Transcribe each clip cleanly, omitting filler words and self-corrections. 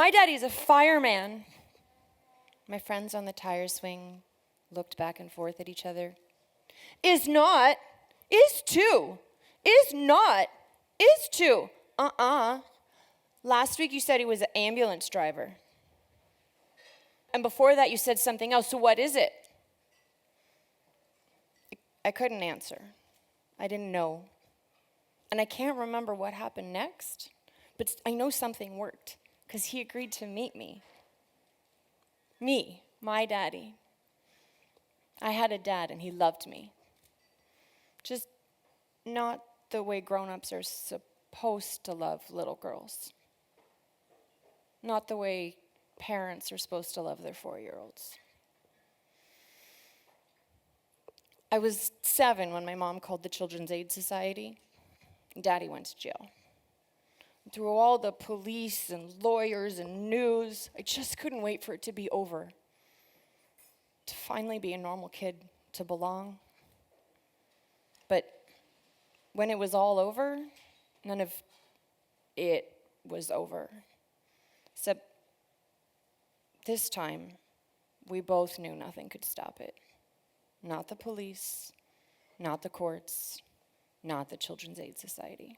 My daddy's a fireman. My friends on the tire swing looked back and forth at each other. Is not, is to, is not, is to. Last week you said he was an ambulance driver. And before that you said something else, so what is it? I couldn't answer. I didn't know. And I can't remember what happened next, but I know something worked, because he agreed to meet me. Me, my daddy. I had a dad and he loved me. Just not the way grown-ups are supposed to love little girls. Not the way parents are supposed to love their 4-year-olds. I was 7 when my mom called the Children's Aid Society. Daddy went to jail. Through all the police and lawyers and news, I just couldn't wait for it to be over. To finally be a normal kid, to belong. But when it was all over, none of it was over. Except this time, we both knew nothing could stop it. Not the police, not the courts, not the Children's Aid Society.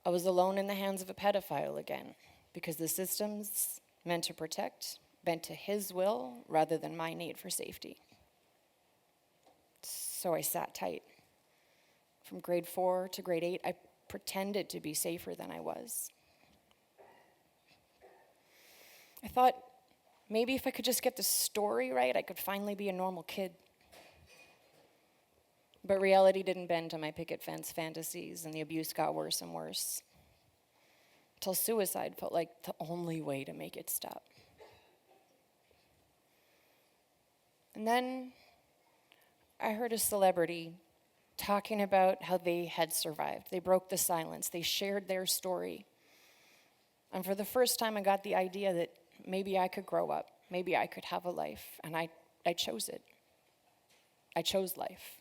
I was alone in the hands of a pedophile again, because the systems meant to protect bent to his will rather than my need for safety. So I sat tight. From grade 4 to grade 8, I pretended to be safer than I was. I thought maybe if I could just get the story right, I could finally be a normal kid. But reality didn't bend to my picket fence fantasies, and the abuse got worse and worse. Till suicide felt like the only way to make it stop. And then I heard a celebrity talking about how they had survived. They broke the silence. They shared their story. And for the first time, I got the idea that maybe I could grow up. Maybe I could have a life. And I chose it. I chose life.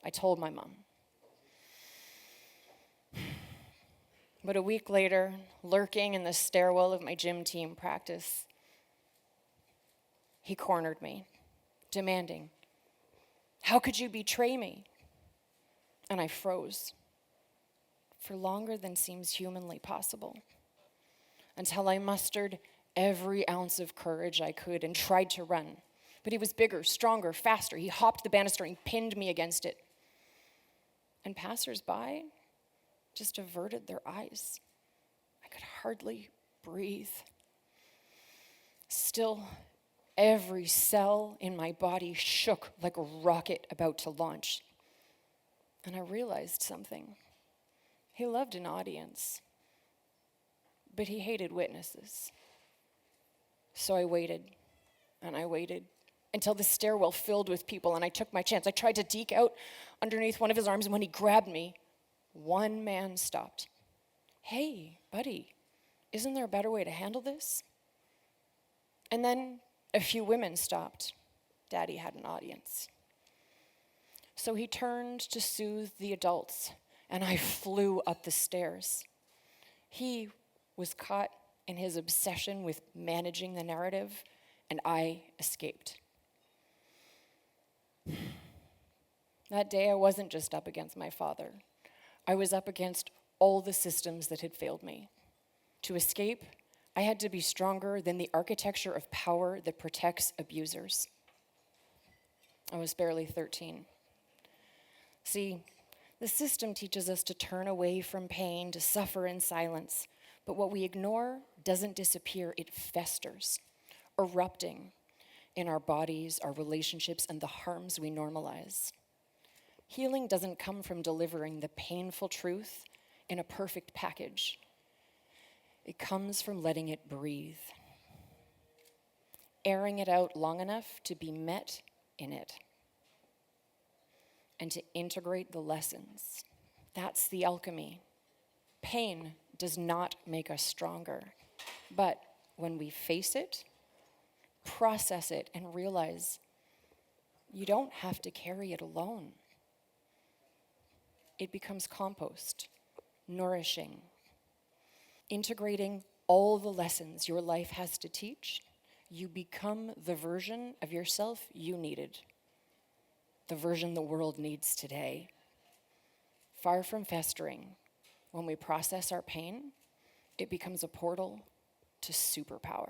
I told my mom. But a week later, lurking in the stairwell of my gym team practice, he cornered me, demanding, "How could you betray me?" And I froze for longer than seems humanly possible, until I mustered every ounce of courage I could and tried to run. But he was bigger, stronger, faster. He hopped the banister and pinned me against it. And passers-by just averted their eyes. I could hardly breathe. Still, every cell in my body shook like a rocket about to launch. And I realized something. He loved an audience, but he hated witnesses. So I waited, and I waited, until the stairwell filled with people, and I took my chance. I tried to deke out underneath one of his arms, and when he grabbed me, one man stopped. "Hey, buddy, isn't there a better way to handle this?" And then a few women stopped. Daddy had an audience. So he turned to soothe the adults, and I flew up the stairs. He was caught in his obsession with managing the narrative, and I escaped. That day, I wasn't just up against my father. I was up against all the systems that had failed me. To escape, I had to be stronger than the architecture of power that protects abusers. I was barely 13. See, the system teaches us to turn away from pain, to suffer in silence. But what we ignore doesn't disappear, it festers, erupting in our bodies, our relationships, and the harms we normalize. Healing doesn't come from delivering the painful truth in a perfect package. It comes from letting it breathe, airing it out long enough to be met in it, and to integrate the lessons. That's the alchemy. Pain does not make us stronger, but when we face it, process it, and realize you don't have to carry it alone, it becomes compost, nourishing. Integrating all the lessons your life has to teach, you become the version of yourself you needed, the version the world needs today. Far from festering, when we process our pain, it becomes a portal to superpower.